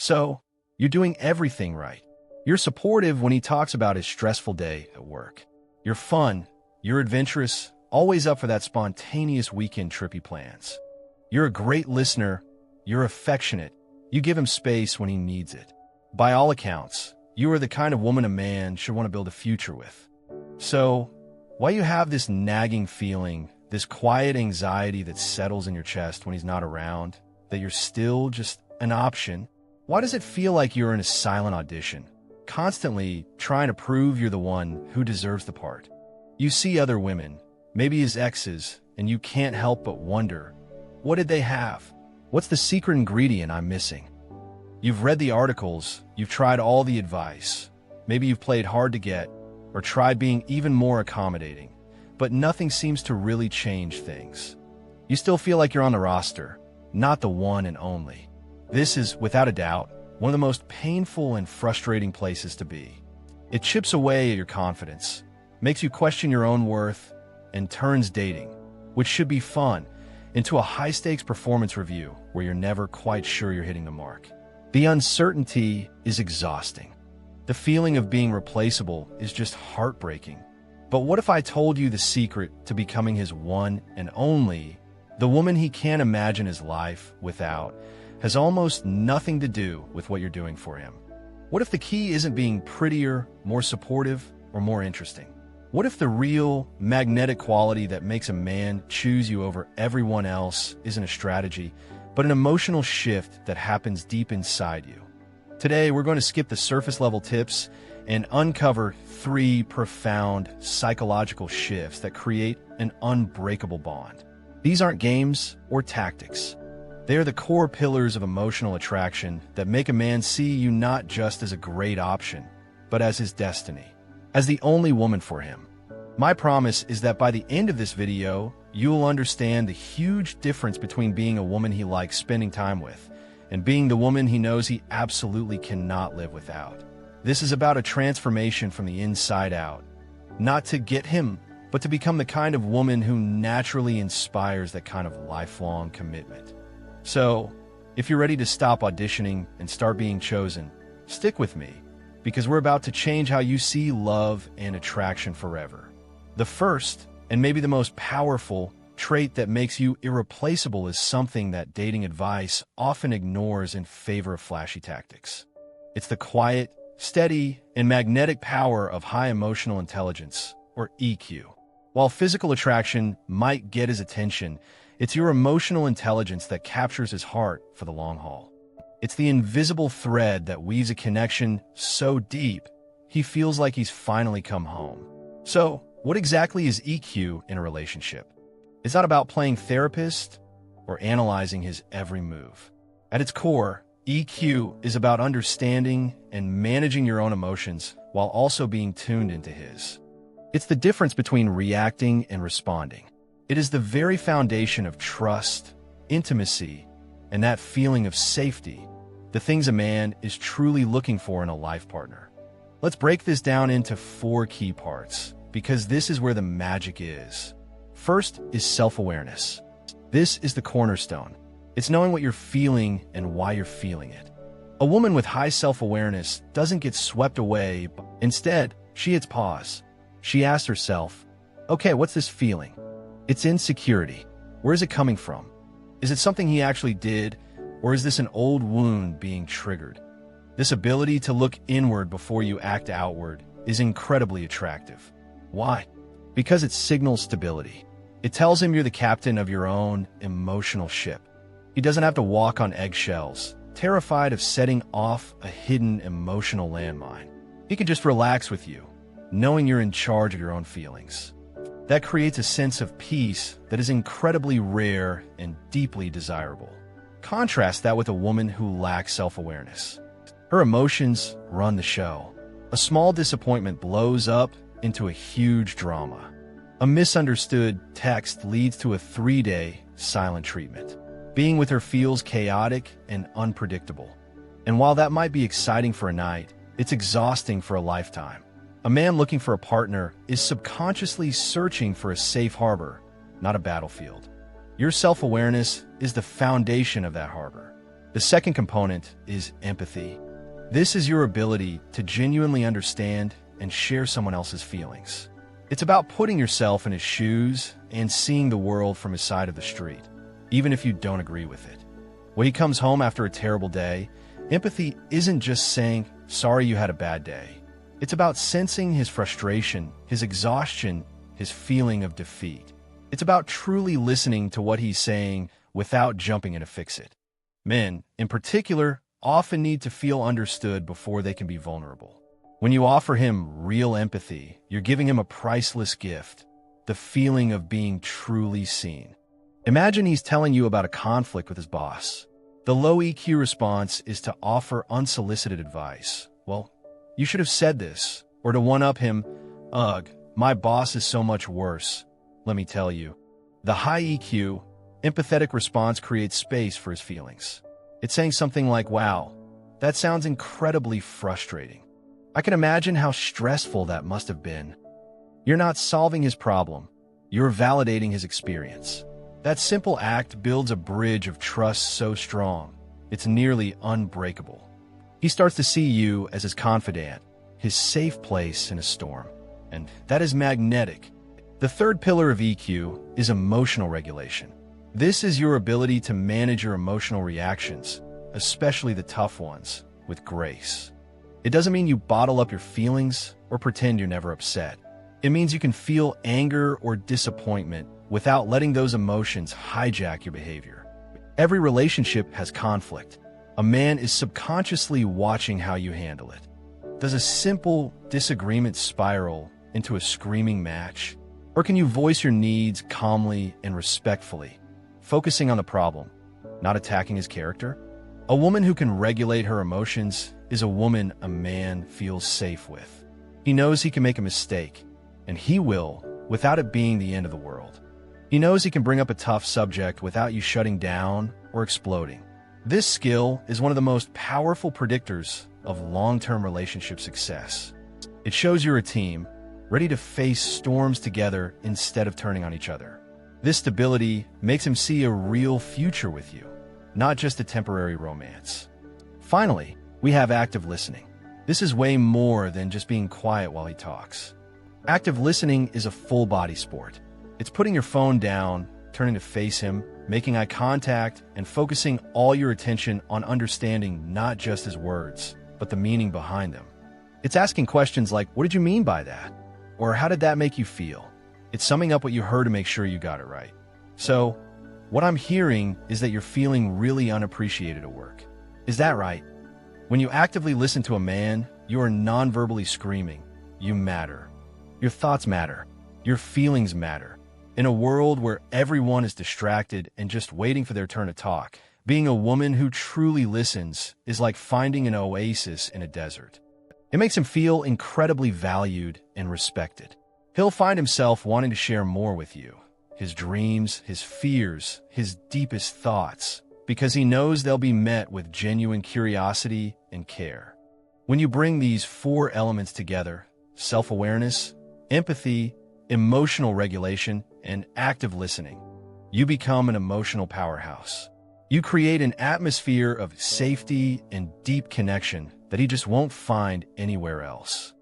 So, you're doing everything right. You're supportive when he talks about his stressful day at work. You're fun, you're adventurous, always up for that spontaneous weekend trippy plans. You're a great listener, you're affectionate, you give him space when he needs it. By all accounts, you are the kind of woman a man should want to build a future with. So, why you have this nagging feeling, this quiet anxiety that settles in your chest when he's not around, that you're still just an option? Why does it feel like you're in a silent audition, constantly trying to prove you're the one who deserves the part? You see other women, maybe his exes, and you can't help but wonder, what did they have? What's the secret ingredient I'm missing? You've read the articles, you've tried all the advice, maybe you've played hard to get, or tried being even more accommodating, but nothing seems to really change things. You still feel like you're on the roster, not the one and only. This is, without a doubt, one of the most painful and frustrating places to be. It chips away at your confidence, makes you question your own worth, and turns dating, which should be fun, into a high-stakes performance review where you're never quite sure you're hitting the mark. The uncertainty is exhausting. The feeling of being replaceable is just heartbreaking. But what if I told you the secret to becoming his one and only, the woman he can't imagine his life without, has almost nothing to do with what you're doing for him? What if the key isn't being prettier, more supportive, or more interesting? What if the real, magnetic quality that makes a man choose you over everyone else isn't a strategy, but an emotional shift that happens deep inside you? Today, we're going to skip the surface-level tips and uncover 3 profound psychological shifts that create an unbreakable bond. These aren't games or tactics. They are the core pillars of emotional attraction that make a man see you not just as a great option, but as his destiny, as the only woman for him. My promise is that by the end of this video, you will understand the huge difference between being a woman he likes spending time with and being the woman he knows he absolutely cannot live without. This is about a transformation from the inside out, not to get him, but to become the kind of woman who naturally inspires that kind of lifelong commitment. So, if you're ready to stop auditioning and start being chosen, stick with me, because we're about to change how you see love and attraction forever. The first, and maybe the most powerful, trait that makes you irreplaceable is something that dating advice often ignores in favor of flashy tactics. It's the quiet, steady, and magnetic power of high emotional intelligence, or EQ. While physical attraction might get his attention, it's your emotional intelligence that captures his heart for the long haul. It's the invisible thread that weaves a connection so deep, he feels like he's finally come home. So, what exactly is EQ in a relationship? It's not about playing therapist or analyzing his every move. At its core, EQ is about understanding and managing your own emotions while also being tuned into his. It's the difference between reacting and responding. It is the very foundation of trust, intimacy, and that feeling of safety, the things a man is truly looking for in a life partner. Let's break this down into 4 key parts, because this is where the magic is. First is self-awareness. This is the cornerstone. It's knowing what you're feeling and why you're feeling it. A woman with high self-awareness doesn't get swept away. Instead, she hits pause. She asks herself, okay, what's this feeling? It's insecurity. Where is it coming from? Is it something he actually did, or is this an old wound being triggered? This ability to look inward before you act outward is incredibly attractive. Why? Because it signals stability. It tells him you're the captain of your own emotional ship. He doesn't have to walk on eggshells, terrified of setting off a hidden emotional landmine. He can just relax with you, knowing you're in charge of your own feelings. That creates a sense of peace that is incredibly rare and deeply desirable. Contrast that with a woman who lacks self-awareness. Her emotions run the show. A small disappointment blows up into a huge drama. A misunderstood text leads to a 3-day silent treatment. Being with her feels chaotic and unpredictable. And while that might be exciting for a night, it's exhausting for a lifetime. A man looking for a partner is subconsciously searching for a safe harbor, not a battlefield. Your self-awareness is the foundation of that harbor. The second component is empathy. This is your ability to genuinely understand and share someone else's feelings. It's about putting yourself in his shoes and seeing the world from his side of the street, even if you don't agree with it. When he comes home after a terrible day, empathy isn't just saying, "Sorry you had a bad day." It's about sensing his frustration, his exhaustion, his feeling of defeat. It's about truly listening to what he's saying without jumping in to fix it. Men, in particular, often need to feel understood before they can be vulnerable. When you offer him real empathy, you're giving him a priceless gift, the feeling of being truly seen. Imagine he's telling you about a conflict with his boss. The low EQ response is to offer unsolicited advice. "Well, you should have said this," or to one-up him, "Ugh, my boss is so much worse, let me tell you." The high EQ, empathetic response creates space for his feelings. It's saying something like, "Wow, that sounds incredibly frustrating. I can imagine how stressful that must have been." You're not solving his problem. You're validating his experience. That simple act builds a bridge of trust so strong, it's nearly unbreakable. He starts to see you as his confidant, his safe place in a storm. And that is magnetic. The third pillar of EQ is emotional regulation. This is your ability to manage your emotional reactions, especially the tough ones, with grace. It doesn't mean you bottle up your feelings or pretend you're never upset. It means you can feel anger or disappointment without letting those emotions hijack your behavior. Every relationship has conflict. A man is subconsciously watching how you handle it. Does a simple disagreement spiral into a screaming match? Or can you voice your needs calmly and respectfully, focusing on the problem, not attacking his character? A woman who can regulate her emotions is a woman a man feels safe with. He knows he can make a mistake, and he will, without it being the end of the world. He knows he can bring up a tough subject without you shutting down or exploding. This skill is one of the most powerful predictors of long-term relationship success. It shows you're a team, ready to face storms together instead of turning on each other. This stability makes him see a real future with you, not just a temporary romance. Finally, we have active listening. This is way more than just being quiet while he talks. Active listening is a full-body sport. It's putting your phone down, turning to face him, making eye contact, and focusing all your attention on understanding not just his words, but the meaning behind them. It's asking questions like, "What did you mean by that?" Or "How did that make you feel?" It's summing up what you heard to make sure you got it right. So, what I'm hearing is that you're feeling really unappreciated at work. Is that right? When you actively listen to a man, you are non-verbally screaming, "You matter." Your thoughts matter. Your feelings matter. In a world where everyone is distracted and just waiting for their turn to talk, being a woman who truly listens is like finding an oasis in a desert. It makes him feel incredibly valued and respected. He'll find himself wanting to share more with you, his dreams, his fears, his deepest thoughts, because he knows they'll be met with genuine curiosity and care. When you bring these four elements together, self-awareness, empathy, emotional regulation, and active listening, you become an emotional powerhouse. You create an atmosphere of safety and deep connection that he just won't find anywhere else.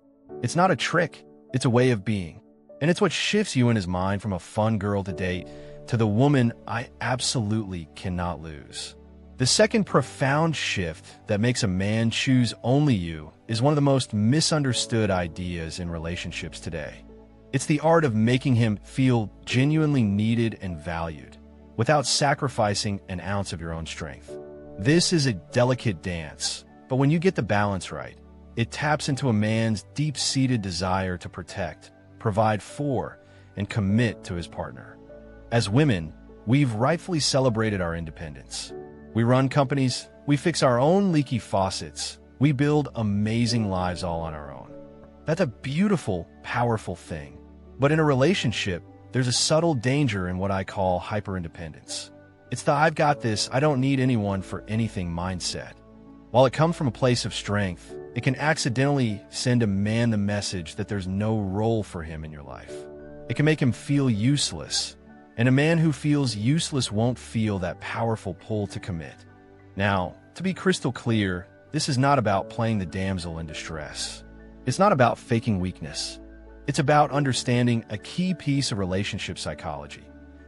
It's not a trick, it's a way of being. And it's what shifts you in his mind from a fun girl to date to the woman I absolutely cannot lose. The second profound shift that makes a man choose only you is one of the most misunderstood ideas in relationships today. It's the art of making him feel genuinely needed and valued, without sacrificing an ounce of your own strength. This is a delicate dance, but when you get the balance right, it taps into a man's deep-seated desire to protect, provide for, and commit to his partner. As women, we've rightfully celebrated our independence. We run companies, we fix our own leaky faucets, we build amazing lives all on our own. That's a beautiful, powerful thing. But in a relationship, there's a subtle danger in what I call hyper-independence. It's the "I've got this, I don't need anyone for anything" mindset. While it comes from a place of strength, it can accidentally send a man the message that there's no role for him in your life. It can make him feel useless, and a man who feels useless won't feel that powerful pull to commit. Now, To be crystal clear, this is not about playing the damsel in distress. It's not about faking weakness. It's about understanding a key piece of relationship psychology.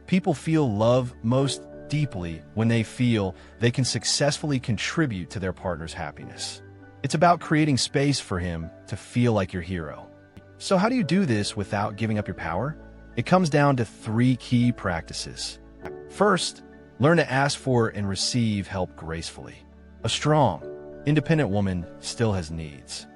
People feel love most deeply when they feel they can successfully contribute to their partner's happiness. It's about creating space for him to feel like your hero. So how do you do this without giving up your power? It comes down to 3 key practices. First, learn to ask for and receive help gracefully. A strong, independent woman still has needs.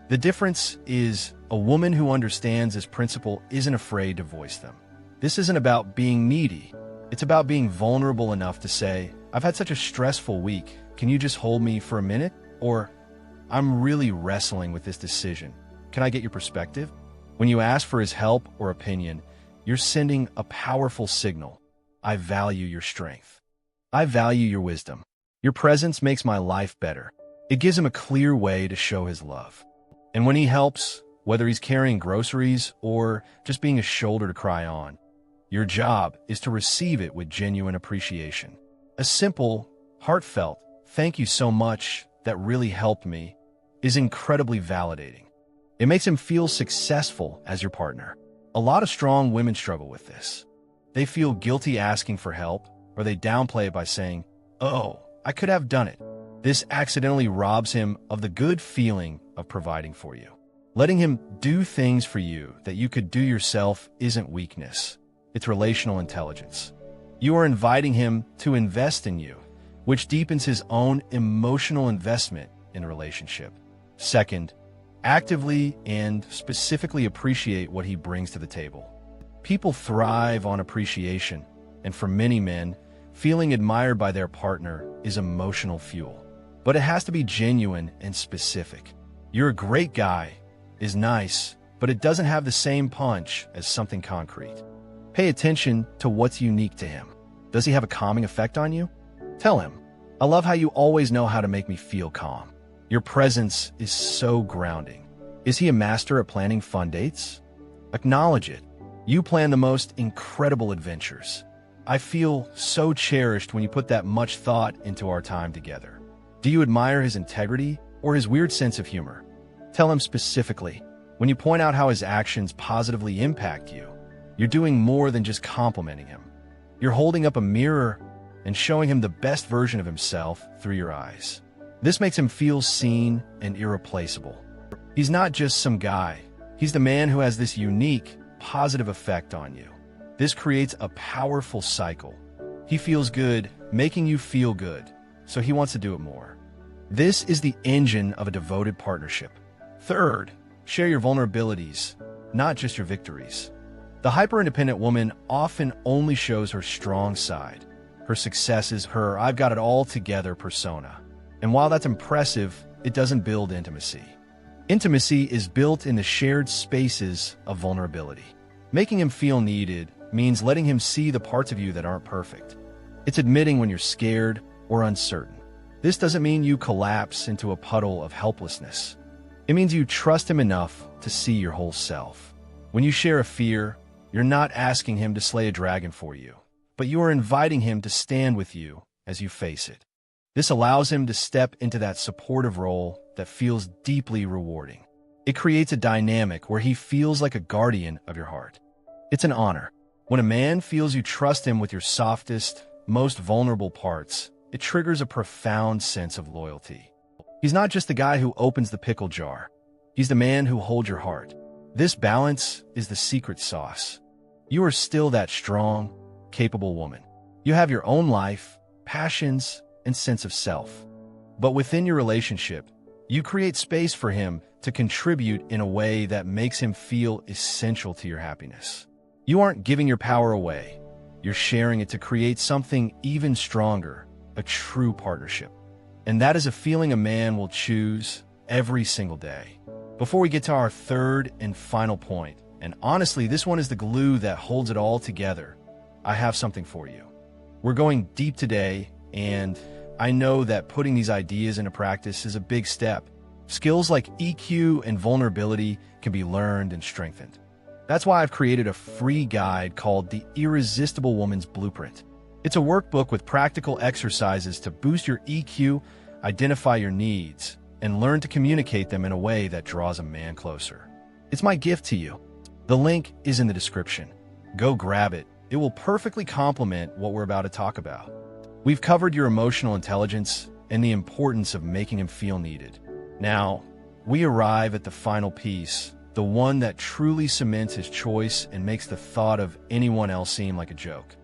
The difference is a woman who understands this principle isn't afraid to voice them. This isn't about being needy. It's about being vulnerable enough to say, I've had such a stressful week. Can you just hold me for a minute? Or, I'm really wrestling with this decision. Can I get your perspective? When you ask for his help or opinion, you're sending a powerful signal. I value your strength. I value your wisdom. Your presence makes my life better. It gives him a clear way to show his love. And when he helps, whether he's carrying groceries or just being a shoulder to cry on, your job is to receive it with genuine appreciation. A simple, heartfelt, thank you so much, that really helped me, is incredibly validating. It makes him feel successful as your partner. A lot of strong women struggle with this. They feel guilty asking for help, or they downplay it by saying, oh, I could have done it. This accidentally robs him of the good feeling of providing for you. Letting him do things for you that you could do yourself isn't weakness. It's relational intelligence. You are inviting him to invest in you, which deepens his own emotional investment in a relationship. Second, actively and specifically appreciate what he brings to the table. People thrive on appreciation, and for many men, feeling admired by their partner is emotional fuel. But it has to be genuine and specific. You're a great guy is nice, but it doesn't have the same punch as something concrete. Pay attention to what's unique to him. Does he have a calming effect on you? Tell him, I love how you always know how to make me feel calm. Your presence is so grounding. Is he a master at planning fun dates? Acknowledge it. You plan the most incredible adventures. I feel so cherished when you put that much thought into our time together. Do you admire his integrity or his weird sense of humor? Tell him specifically. When you point out how his actions positively impact you, you're doing more than just complimenting him. You're holding up a mirror and showing him the best version of himself through your eyes. This makes him feel seen and irreplaceable. He's not just some guy. He's the man who has this unique, positive effect on you. This creates a powerful cycle. He feels good, making you feel good, so he wants to do it more. This is the engine of a devoted partnership. Third, share your vulnerabilities, not just your victories. The hyper-independent woman often only shows her strong side. Her success is her I've got it all together persona. And while that's impressive, it doesn't build intimacy. Intimacy is built in the shared spaces of vulnerability. Making him feel needed means letting him see the parts of you that aren't perfect. It's admitting when you're scared or uncertain. This doesn't mean you collapse into a puddle of helplessness. It means you trust him enough to see your whole self. When you share a fear, you're not asking him to slay a dragon for you, but you are inviting him to stand with you as you face it. This allows him to step into that supportive role that feels deeply rewarding. It creates a dynamic where he feels like a guardian of your heart. It's an honor. When a man feels you trust him with your softest, most vulnerable parts, it triggers a profound sense of loyalty. He's not just the guy who opens the pickle jar. He's the man who holds your heart. This balance is the secret sauce. You are still that strong, capable woman. You have your own life, passions, and sense of self. But within your relationship, you create space for him to contribute in a way that makes him feel essential to your happiness. You aren't giving your power away. You're sharing it to create something even stronger, a true partnership. And that is a feeling a man will choose every single day. Before we get to our third and final point, and honestly, this one is the glue that holds it all together, I have something for you. We're going deep today, and I know that putting these ideas into practice is a big step. Skills like EQ and vulnerability can be learned and strengthened. That's why I've created a free guide called The Irresistible Woman's Blueprint. It's a workbook with practical exercises to boost your EQ, identify your needs, and learn to communicate them in a way that draws a man closer. It's my gift to you. The link is in the description. Go grab it. It will perfectly complement what we're about to talk about. We've covered your emotional intelligence and the importance of making him feel needed. Now, we arrive at the final piece, the one that truly cements his choice and makes the thought of anyone else seem like a joke.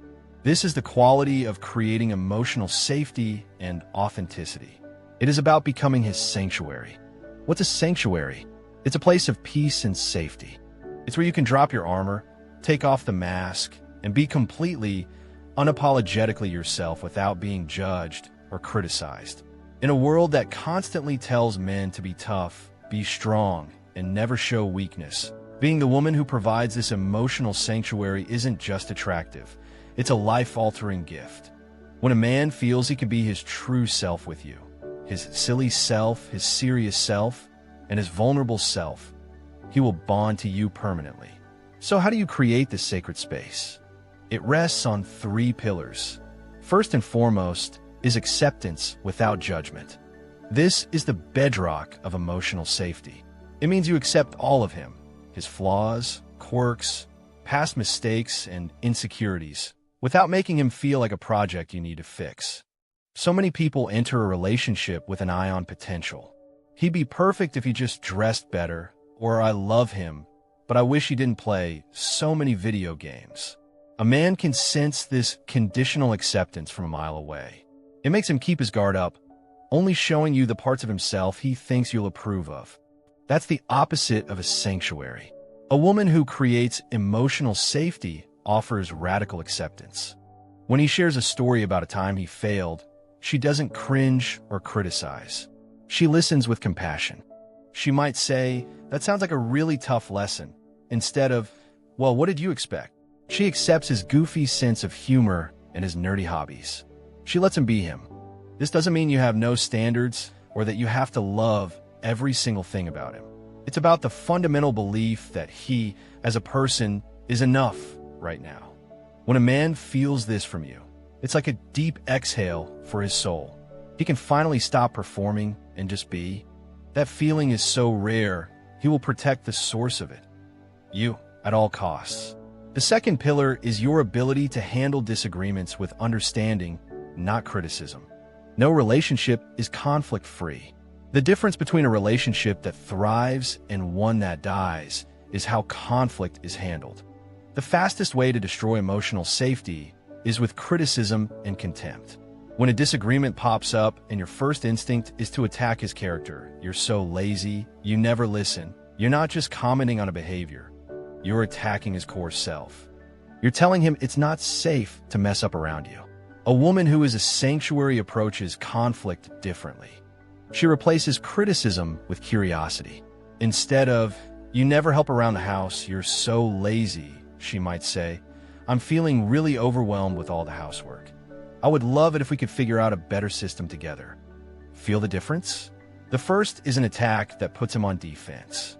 This is the quality of creating emotional safety and authenticity. It is about becoming his sanctuary. What's a sanctuary? It's a place of peace and safety. It's where you can drop your armor, take off the mask, and be completely, unapologetically yourself without being judged or criticized. In a world that constantly tells men to be tough, be strong, and never show weakness, being the woman who provides this emotional sanctuary isn't just attractive. It's a life-altering gift. When a man feels he can be his true self with you, his silly self, his serious self, and his vulnerable self, he will bond to you permanently. So how do you create this sacred space? It rests on 3 pillars. First and foremost is acceptance without judgment. This is the bedrock of emotional safety. It means you accept all of him, his flaws, quirks, past mistakes, and insecurities, without making him feel like a project you need to fix. So many people enter a relationship with an eye on potential. He'd be perfect if he just dressed better, or I love him, but I wish he didn't play so many video games. A man can sense this conditional acceptance from a mile away. It makes him keep his guard up, only showing you the parts of himself he thinks you'll approve of. That's the opposite of a sanctuary. A woman who creates emotional safety offers radical acceptance. When he shares a story about a time he failed, she doesn't cringe or criticize. She listens with compassion. She might say, "That sounds like a really tough lesson," instead of, "Well, what did you expect?" She accepts his goofy sense of humor and his nerdy hobbies. She lets him be him. This doesn't mean you have no standards or that you have to love every single thing about him. It's about the fundamental belief that he, as a person, is enough right now. When a man feels this from you, it's like a deep exhale for his soul. He can finally stop performing and just be. That feeling is so rare, he will protect the source of it, you, at all costs. The second pillar is your ability to handle disagreements with understanding, not criticism. No relationship is conflict-free. The difference between a relationship that thrives and one that dies is how conflict is handled. The fastest way to destroy emotional safety is with criticism and contempt. When a disagreement pops up and your first instinct is to attack his character, "You're so lazy, you never listen," you're not just commenting on a behavior, you're attacking his core self. You're telling him it's not safe to mess up around you. A woman who is a sanctuary approaches conflict differently. She replaces criticism with curiosity. Instead of, "You never help around the house, you're so lazy," she might say, "I'm feeling really overwhelmed with all the housework. I would love it if we could figure out a better system together." Feel the difference? The first is an attack that puts him on defense.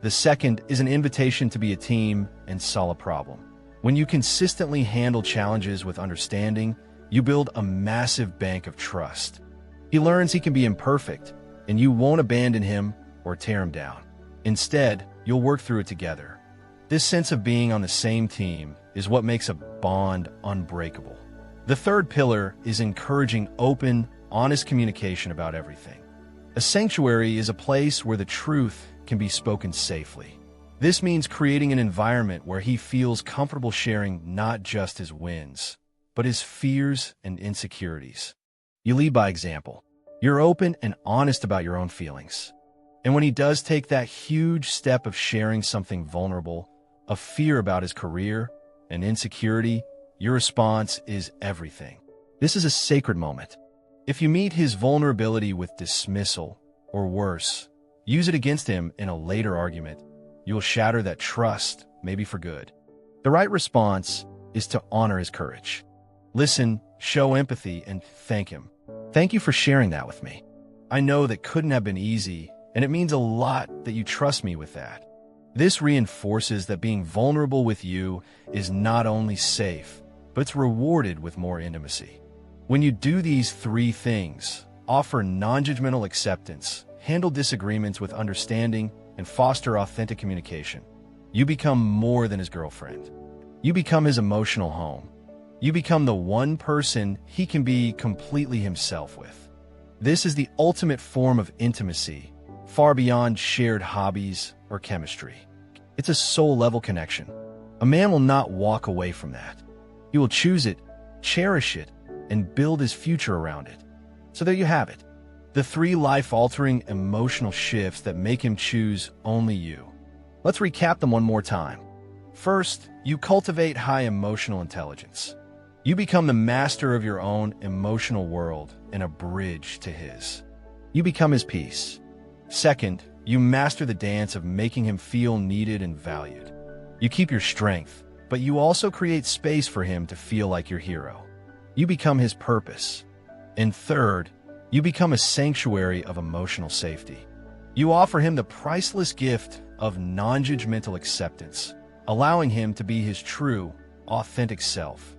The second is an invitation to be a team and solve a problem. When you consistently handle challenges with understanding, you build a massive bank of trust. He learns he can be imperfect, and you won't abandon him or tear him down. Instead, you'll work through it together. This sense of being on the same team is what makes a bond unbreakable. The third pillar is encouraging open, honest communication about everything. A sanctuary is a place where the truth can be spoken safely. This means creating an environment where he feels comfortable sharing not just his wins, but his fears and insecurities. You lead by example. You're open and honest about your own feelings. And when he does take that huge step of sharing something vulnerable, a fear about his career, an insecurity, your response is everything. This is a sacred moment. If you meet his vulnerability with dismissal, or worse, use it against him in a later argument, you'll shatter that trust, maybe for good. The right response is to honor his courage. Listen, show empathy, and thank him. "Thank you for sharing that with me. I know that couldn't have been easy, and it means a lot that you trust me with that." This reinforces that being vulnerable with you is not only safe, but it's rewarded with more intimacy. When you do these 3 things, offer non-judgmental acceptance, handle disagreements with understanding, and foster authentic communication. You become more than his girlfriend. You become his emotional home. You become the one person he can be completely himself with. This is the ultimate form of intimacy, far beyond shared hobbies or chemistry. It's a soul-level connection. A man will not walk away from that. He will choose it, cherish it, and build his future around it. So there you have it. The 3 life-altering emotional shifts that make him choose only you. Let's recap them one more time. First, you cultivate high emotional intelligence. You become the master of your own emotional world and a bridge to his. You become his peace. Second, you master the dance of making him feel needed and valued. You keep your strength, but you also create space for him to feel like your hero. You become his purpose. And third, you become a sanctuary of emotional safety. You offer him the priceless gift of non-judgmental acceptance, allowing him to be his true, authentic self.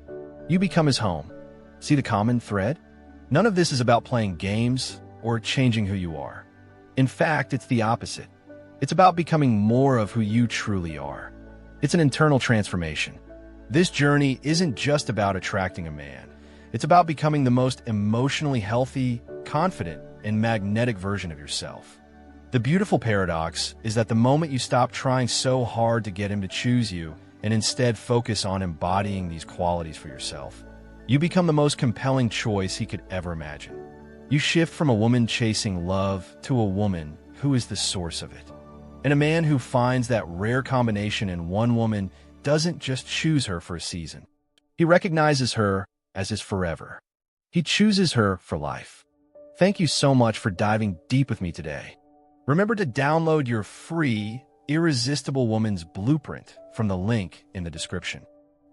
You become his home. See the common thread? None of this is about playing games or changing who you are. In fact, it's the opposite. It's about becoming more of who you truly are. It's an internal transformation. This journey isn't just about attracting a man. It's about becoming the most emotionally healthy, confident, and magnetic version of yourself. The beautiful paradox is that the moment you stop trying so hard to get him to choose you and instead focus on embodying these qualities for yourself, you become the most compelling choice he could ever imagine. You shift from a woman chasing love to a woman who is the source of it. And a man who finds that rare combination in one woman doesn't just choose her for a season. He recognizes her as his forever. He chooses her for life. Thank you so much for diving deep with me today. Remember to download your free Irresistible Woman's Blueprint from the link in the description.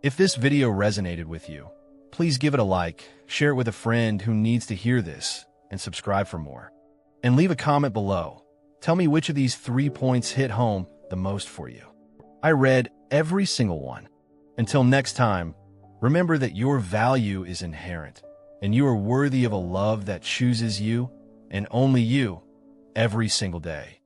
If this video resonated with you, please give it a like, share it with a friend who needs to hear this, and subscribe for more. And leave a comment below. Tell me which of these 3 points hit home the most for you. I read every single one. Until next time, remember that your value is inherent, and you are worthy of a love that chooses you, and only you, every single day.